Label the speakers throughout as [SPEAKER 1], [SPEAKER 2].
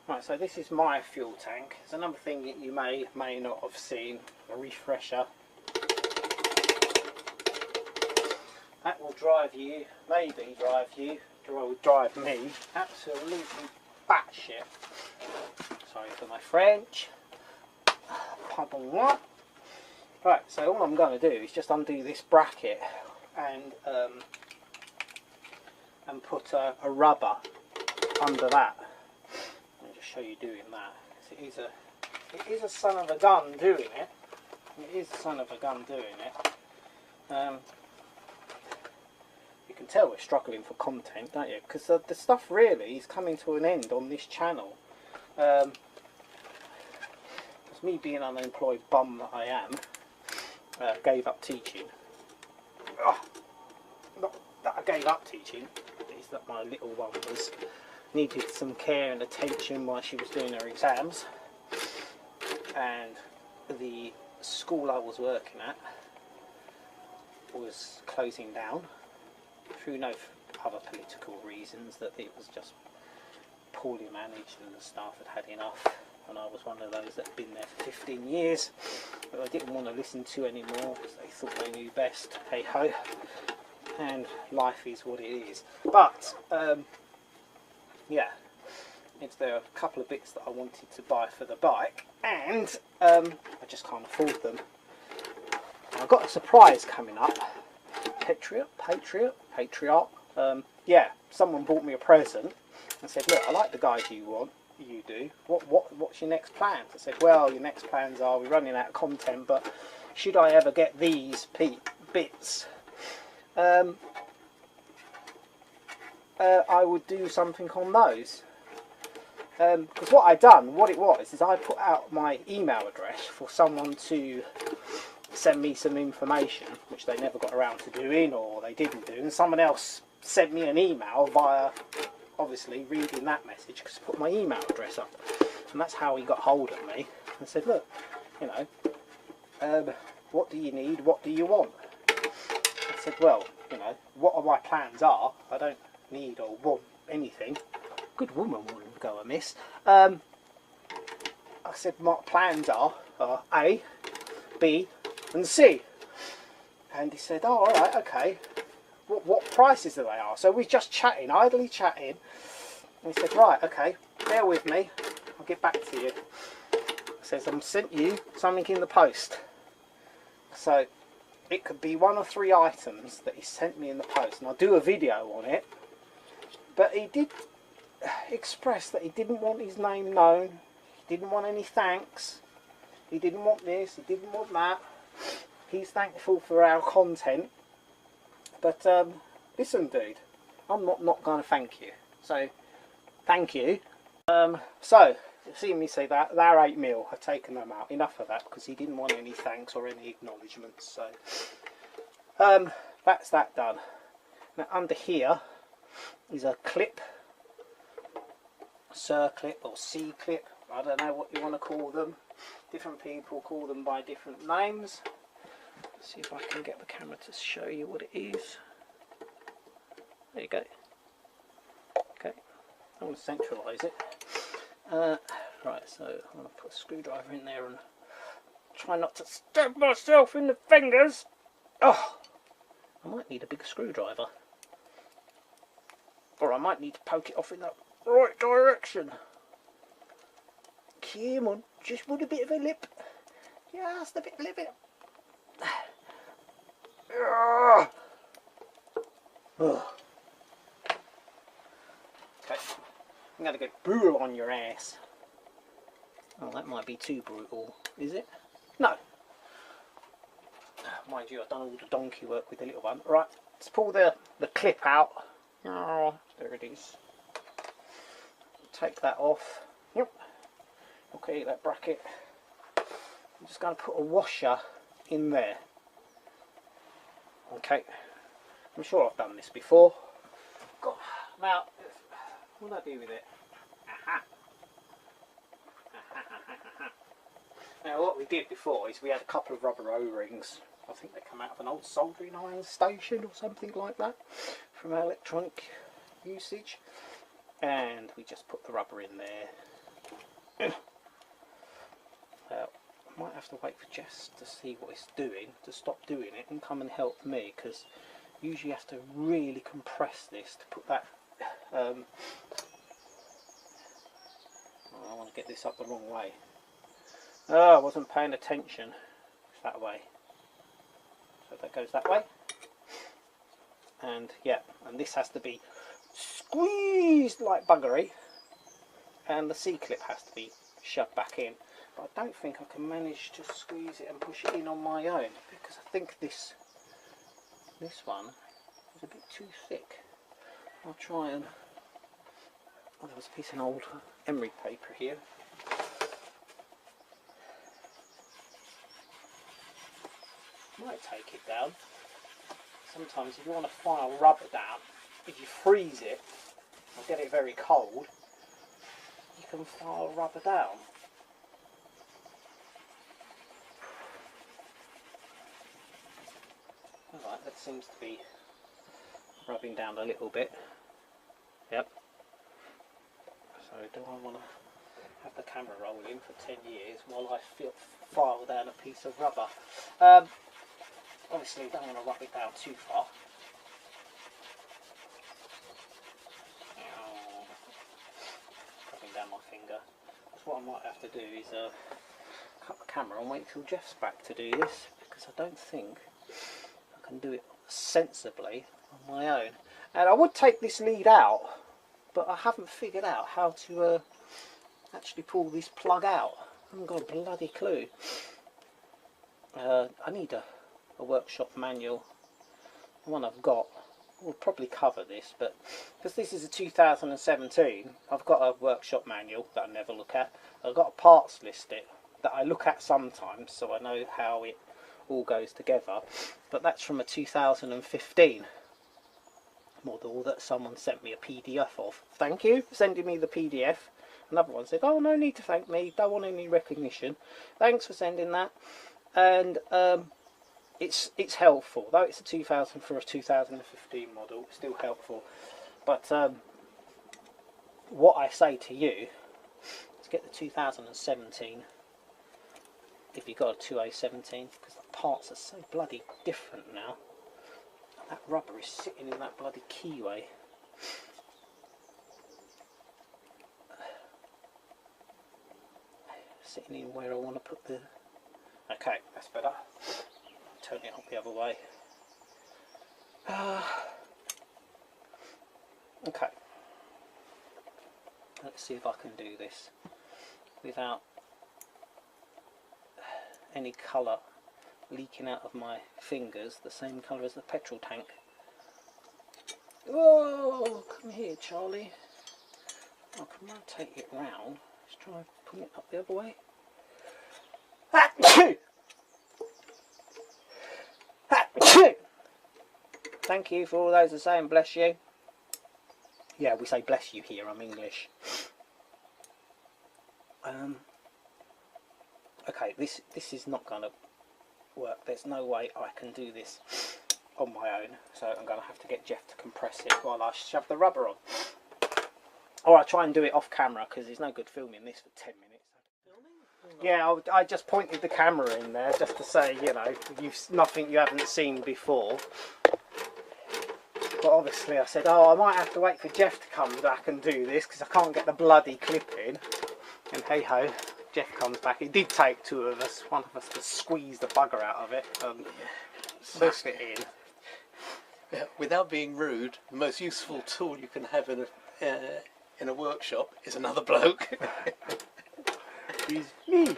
[SPEAKER 1] Right, so this is my fuel tank. It's another thing that you may not have seen, a refresher. That will drive you, maybe drive me absolutely batshit. Sorry for my French. Pardon what? Right, so all I'm going to do is just undo this bracket and put a rubber under that. I'll just show you doing that. It is a son of a gun doing it. It is a son of a gun doing it. You can tell we're struggling for content, don't you? Because the stuff really is coming to an end on this channel. It's me being an unemployed bum that I am. Gave up teaching. Oh, not that I gave up teaching, it's that my little one needed some care and attention while she was doing her exams, and the school I was working at was closing down through no other political reasons, that it was just poorly managed and the staff had had enough. And I was one of those that had been there for 15 years, but I didn't want to listen to anymore because they thought they knew best. Hey ho, and life is what it is. But yeah, there are a couple of bits that I wanted to buy for the bike, and I just can't afford them. I've got a surprise coming up. Patriot. Yeah, someone bought me a present and said, look, I like the guys you do. What's your next plans? I said, well, your next plans are, we're running out of content, but should I ever get these bits, I would do something on those. Because what it was is I put out my email address for someone to send me some information, which they never got around to doing, or they didn't do, and someone else sent me an email via, obviously, reading that message, because I put my email address up, and that's how he got hold of me and said, look, you know, what do you need, what do you want? I said, well, you know, what my plans are, I don't need or want anything. Good woman wouldn't go amiss. I said my plans are A, B and C, and he said, oh, alright, okay, what prices are they are? So we're just chatting, idly chatting, and he said, right, okay, bear with me, I'll get back to you. He says, I've sent you something in the post. So it could be 1 or 3 items that he sent me in the post, and I'll do a video on it. But he did express that he didn't want his name known, he didn't want any thanks, he didn't want this, he didn't want that. He's thankful for our content, but listen, dude, I'm not going to thank you. So thank you. So seeing me say that, they're 8 mil, I've taken them out. Enough of that, because he didn't want any thanks or any acknowledgements. So that's that done. Now under here is a clip, circlip or C-clip, I don't know what you want to call them. Different people call them by different names. Let's see if I can get the camera to show you what it is. There you go. Okay, I want to centralise it. Right, so I'm going to put a screwdriver in there and try not to stab myself in the fingers. Oh, I might need a bigger screwdriver. Or I might need to poke it off in the right direction. Come on, just want a bit of a lip. Just a bit of lip. Okay, I'm going to get brutal on your ass. Oh, that might be too brutal, is it? No. Mind you, I've done all the donkey work with the little one. Right, let's pull the clip out. Oh, there it is. Take that off. Yep. Okay, that bracket. I'm just going to put a washer in there. Okay. I'm sure I've done this before. God, now, what do I do with it? Aha. Now, what we did before is we had a couple of rubber O-rings. I think they come out of an old soldering iron station or something like that from our electronic usage. And we just put the rubber in there. I might have to wait for Jess to see what it's doing, to stop doing it and come and help me, because usually you have to really compress this to put that I want to get this up the wrong way. Oh, I wasn't paying attention. It's that way. So that goes that way. And yeah, and this has to be squeezed like buggery. And the C-clip has to be shoved back in. But I don't think I can manage to squeeze it and push it in on my own, because I think this one is a bit too thick. I'll try and... Oh, there was a piece of old emery paper here. Might take it down. Sometimes if you want to file rubber down, if you freeze it or get it very cold, you can file rubber down. Alright, that seems to be rubbing down a little bit. Yep. So do I want to have the camera rolling for 10 years while I file down a piece of rubber? Obviously don't want to rub it down too far. Rubbing down my finger. So what I might have to do is cut the camera and wait till Jeff's back to do this, because I don't think I can do it sensibly on my own. And I would take this lead out, but I haven't figured out how to actually pull this plug out. I haven't got a bloody clue. I need a workshop manual. The one I've got will probably cover this, but because this is a 2017, I've got a workshop manual that I never look at. I've got a parts list that I look at sometimes, so I know how it all goes together. But that's from a 2015 model that someone sent me a PDF of. Thank you for sending me the PDF. Another one said, oh, no need to thank me, don't want any recognition, thanks for sending that. And it's helpful, though it's a 2015 model, it's still helpful. But what I say to you is get the 2017 if you've got a 2A17, because the parts are so bloody different now. That rubber is sitting in that bloody keyway. Sitting in where I want to put the... Okay, that's better. Turn it up the other way. Okay. Let's see if I can do this without any colour leaking out of my fingers, the same colour as the petrol tank. Oh, come here, Charlie. I can rotate it round. Let's try putting it up the other way. Thank you for all those are saying bless you. Yeah, we say bless you here, I'm English. Okay, this is not going to work. There's no way I can do this on my own, so I'm going to have to get Jeff to compress it while I shove the rubber on. Or I'll try and do it off camera, because there's no good filming this for 10 minutes. Yeah, I just pointed the camera in there just to say, you know, nothing you haven't seen before. But obviously I said, oh, I might have to wait for Jeff to come back and do this, because I can't get the bloody clip in. And hey ho, Jeff comes back. It did take two of us, one of us to squeeze the bugger out of it and push it in.
[SPEAKER 2] Yeah, without being rude, the most useful tool you can have in a workshop is another bloke.
[SPEAKER 1] Is me. So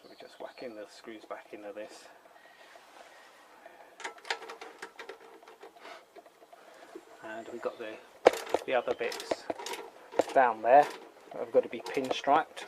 [SPEAKER 1] we're just whacking the screws back into this. And we've got the other bits down there that have got to be pinstriped.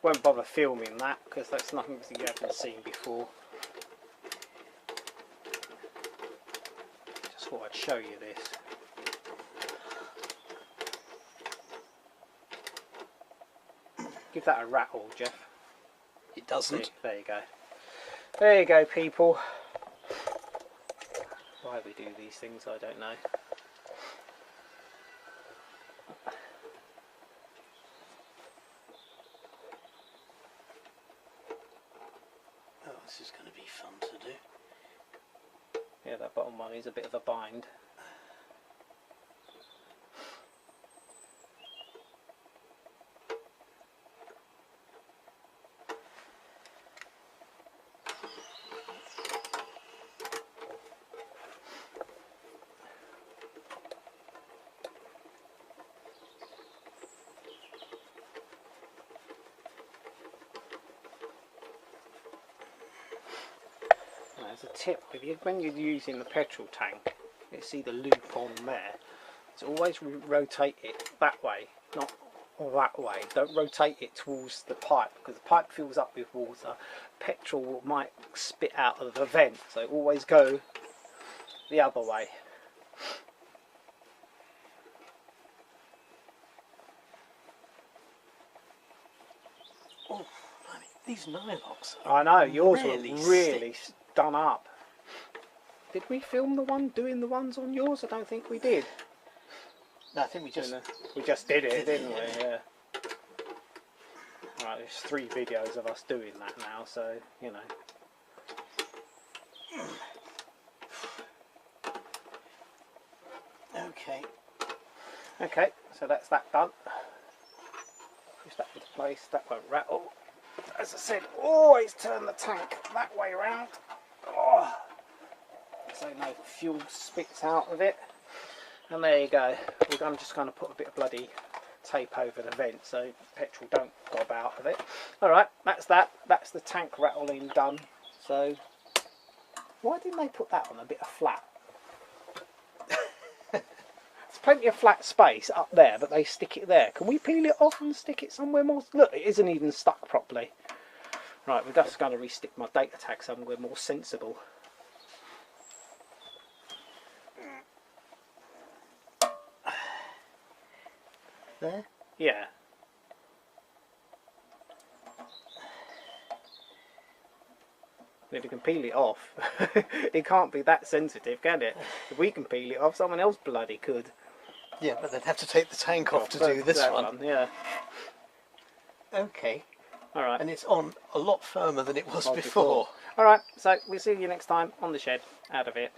[SPEAKER 1] Won't bother filming that because that's nothing that you haven't seen before. Just thought I'd show you this. Give that a rattle, Jeff.
[SPEAKER 2] It doesn't.
[SPEAKER 1] See, there you go. There you go, people. Why we do these things, I don't know.
[SPEAKER 2] Oh, this is going to be fun to do.
[SPEAKER 1] Yeah, that bottom one is a bit of a bind. As a tip, when you're using the petrol tank, you see the loop on there, so always rotate it that way, not that way. Don't rotate it towards the pipe, because the pipe fills up with water. Petrol might spit out of the vent, so always go the other way.
[SPEAKER 2] Oh, blimey, these nylocks.
[SPEAKER 1] I know, yours
[SPEAKER 2] really
[SPEAKER 1] were really done up. Did we film the one doing the ones on yours? I don't think we did.
[SPEAKER 2] No, I think we
[SPEAKER 1] just did it, didn't we? Yeah. Right, there's 3 videos of us doing that now, so you know. Okay, so that's that done. Push that into place. That won't rattle. As I said, always turn the tank that way around. Oh, so no fuel spits out of it. And there you go. I'm just going to put a bit of bloody tape over the vent so petrol don't gob out of it. Alright, that's that. That's the tank rattling done. So, why didn't they put that on a bit of flat? There's plenty of flat space up there, but they stick it there. Can we peel it off and stick it somewhere more? Look, it isn't even stuck properly. Right, we're just going to re-stick my data tag somewhere more sensible.
[SPEAKER 2] There?
[SPEAKER 1] Yeah. If we can peel it off, it can't be that sensitive, can it? If we can peel it off, someone else bloody could.
[SPEAKER 2] Yeah, but they'd have to take the tank off to do this one.
[SPEAKER 1] Yeah.
[SPEAKER 2] Okay.
[SPEAKER 1] Alright.
[SPEAKER 2] And it's on a lot firmer than it was before.
[SPEAKER 1] Alright, so we'll see you next time on the shed. Out of it.